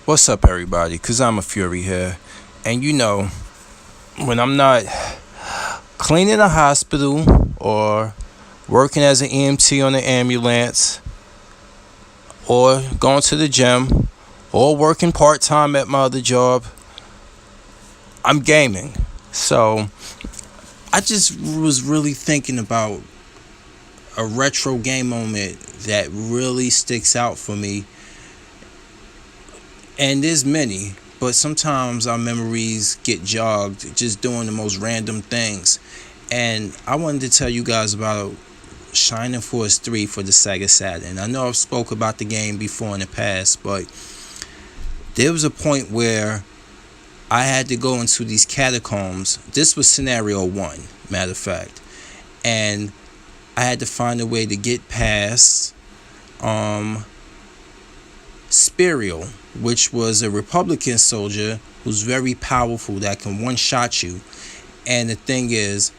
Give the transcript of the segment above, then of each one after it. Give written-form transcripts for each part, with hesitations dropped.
What's up, everybody? Because I'm a Fury here. And when I'm not cleaning a hospital or working as an EMT on an ambulance or going to the gym or working part time at my other job, I'm gaming. So I just was really thinking about a retro game moment that really sticks out for me. And there's many, but sometimes our memories get jogged just doing the most random things. And I wanted to tell you guys about Shining Force 3 for the Sega Saturn. I know I've spoke about the game before in the past, but there was a point where I had to go into these catacombs. This was scenario 1, matter of fact. And I had to find a way to get past Spirial, which was a Republican soldier who's very powerful that can one-shot you. And the thing is,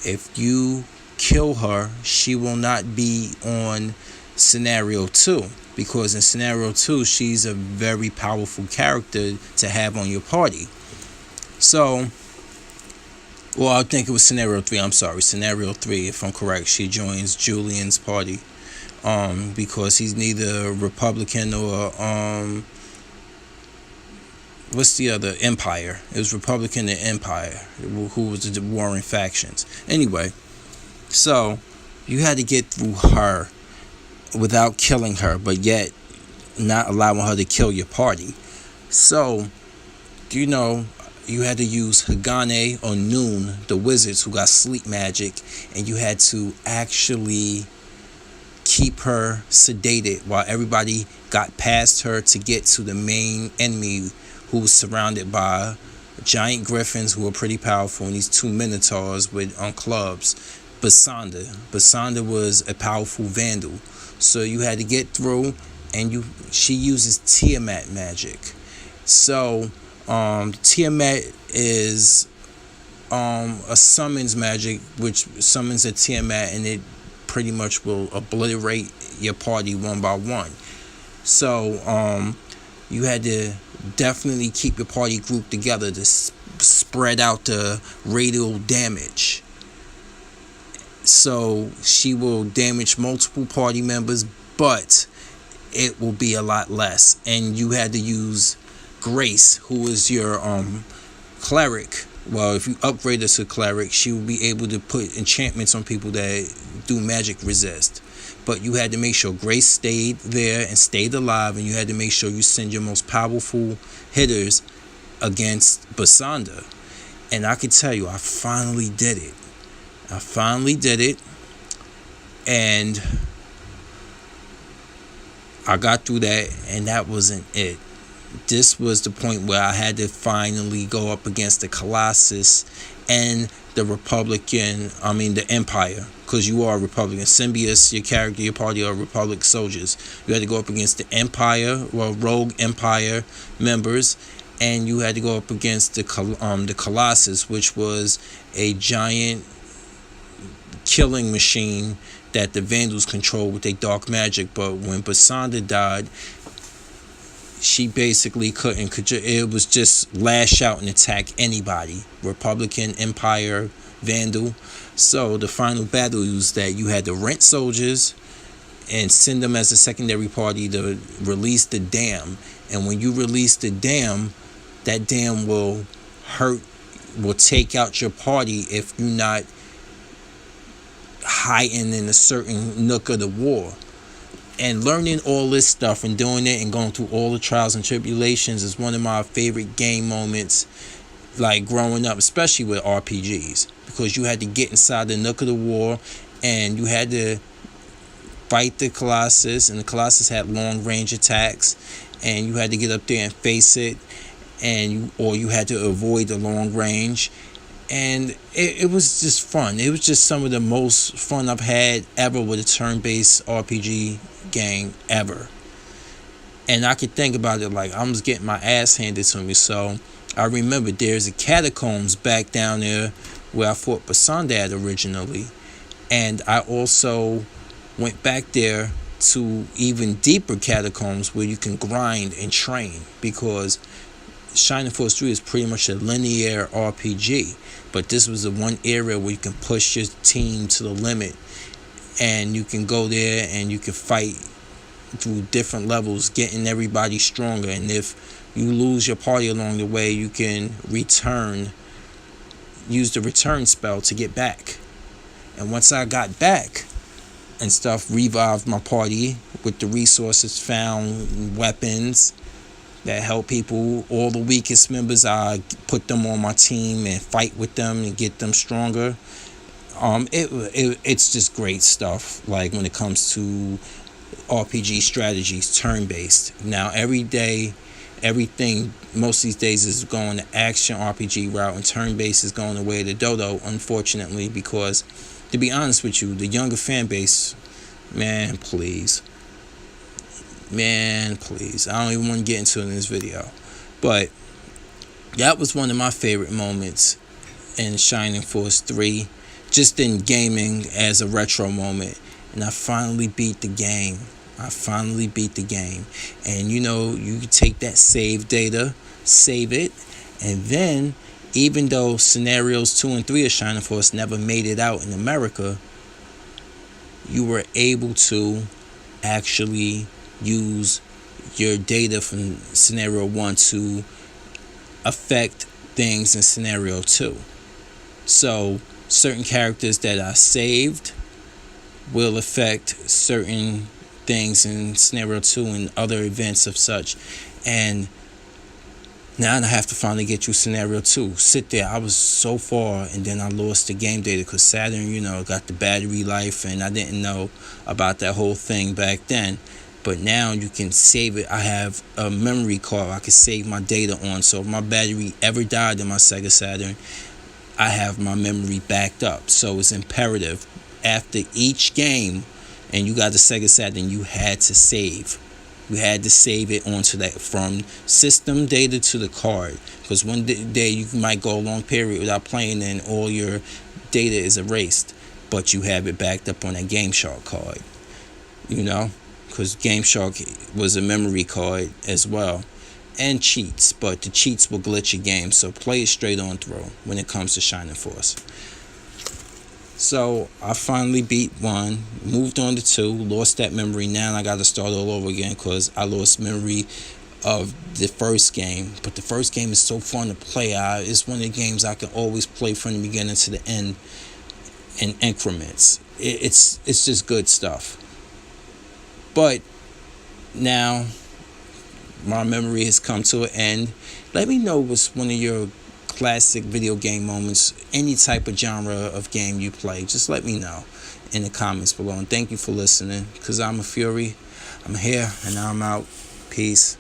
if you kill her, she will not be on scenario 2, because in scenario 2 she's a very powerful character to have on your party. So, well, I think it was scenario 3. I'm sorry, scenario 3, if I'm correct. She joins Julian's party. Because he's neither Republican or what's the other, Empire. It was Republican and Empire, who was the warring factions. Anyway, so you had to get through her without killing her, but yet not allowing her to kill your party. So you had to use Hagane or Noon, the wizards who got sleep magic, and you had to actually keep her sedated while everybody got past her to get to the main enemy, who was surrounded by giant griffins who were pretty powerful, and these 2 minotaurs with clubs. Basanda was a powerful vandal, so you had to get through, and she uses Tiamat magic. So Tiamat is a summons magic which summons a Tiamat, and it pretty much will obliterate your party one by one. So you had to definitely keep your party group together to spread out the radial damage. So she will damage multiple party members, but it will be a lot less. And you had to use Grace, who is your cleric. Well, if you upgrade her to cleric, she will be able to put enchantments on people that do magic resist. But you had to make sure Grace stayed there and stayed alive, and you had to make sure you send your most powerful hitters against Basanda. And I can tell you, I finally did it. And I got through that, and that wasn't it. This was the point where I had to finally go up against the Colossus and the Empire, because you are a Republican. Symbius, your character, your party are Republic soldiers. You had to go up against the Empire, rogue Empire members, and you had to go up against the Colossus, which was a giant killing machine that the Vandals controlled with their dark magic. But when Basanda died, she basically couldn't. It was just lash out and attack anybody, Republican, Empire, Vandal. So the final battle was that you had to rent soldiers and send them as a secondary party to release the dam. And when you release the dam, that dam will take out your party if you're not hiding in a certain nook of the war. And learning all this stuff and doing it and going through all the trials and tribulations is one of my favorite game moments, like growing up, especially with RPGs, because you had to get inside the nook of the war, and you had to fight the Colossus, and the Colossus had long range attacks, and you had to get up there and face it, or you had to avoid the long range. And it was just fun. It was just some of the most fun I've had ever with a turn-based RPG game ever. And I could think about it like I'm just getting my ass handed to me. So I remember there's a catacombs back down there where I fought Basanda at originally. And I also went back there to even deeper catacombs where you can grind and train, because Shining Force 3 is pretty much a linear RPG, but this was the one area where you can push your team to the limit, and you can go there and you can fight through different levels, getting everybody stronger. And if you lose your party along the way, you can use the return spell to get back. And once I got back and stuff, revived my party with the resources found, weapons that help people. All the weakest members, I put them on my team and fight with them and get them stronger. It's just great stuff. Like when it comes to RPG strategies, turn-based. Now every day, everything most of these days is going the action RPG route, and turn-based is going the way of the dodo, unfortunately, because to be honest with you, the younger fan base, man, please, I don't even want to get into it in this video, but that was one of my favorite moments in Shining Force 3, just in gaming as a retro moment. And I finally beat the game. And you can take that save data, save it, and then even though scenarios 2 and 3 of Shining Force never made it out in America, you were able to actually use your data from scenario 1 to affect things in scenario 2. So certain characters that I saved will affect certain things in scenario 2 and other events of such. And now I have to finally get through scenario 2. Sit there. I was so far, and then I lost the game data because Saturn, got the battery life, and I didn't know about that whole thing back then. But now you can save it. I have a memory card I can save my data on. So if my battery ever died in my Sega Saturn, I have my memory backed up. So it's imperative. After each game, and you got the Sega Saturn, you had to save. You had to save it onto that, from system data to the card. Because one day you might go a long period without playing and all your data is erased. But you have it backed up on that Game Shark card. Because Game Shark was a memory card as well. And cheats. But the cheats will glitch your game. So play it straight on through when it comes to Shining Force. So I finally beat 1, moved on to 2, lost that memory. Now I got to start all over again because I lost memory of the first game. But the first game is so fun to play. It's one of the games I can always play from the beginning to the end in increments. It's just good stuff. But now my memory has come to an end. Let me know what's one of your classic video game moments, any type of genre of game you play. Just let me know in the comments below. And thank you for listening, because I'm a Fury. I'm here and I'm out. Peace.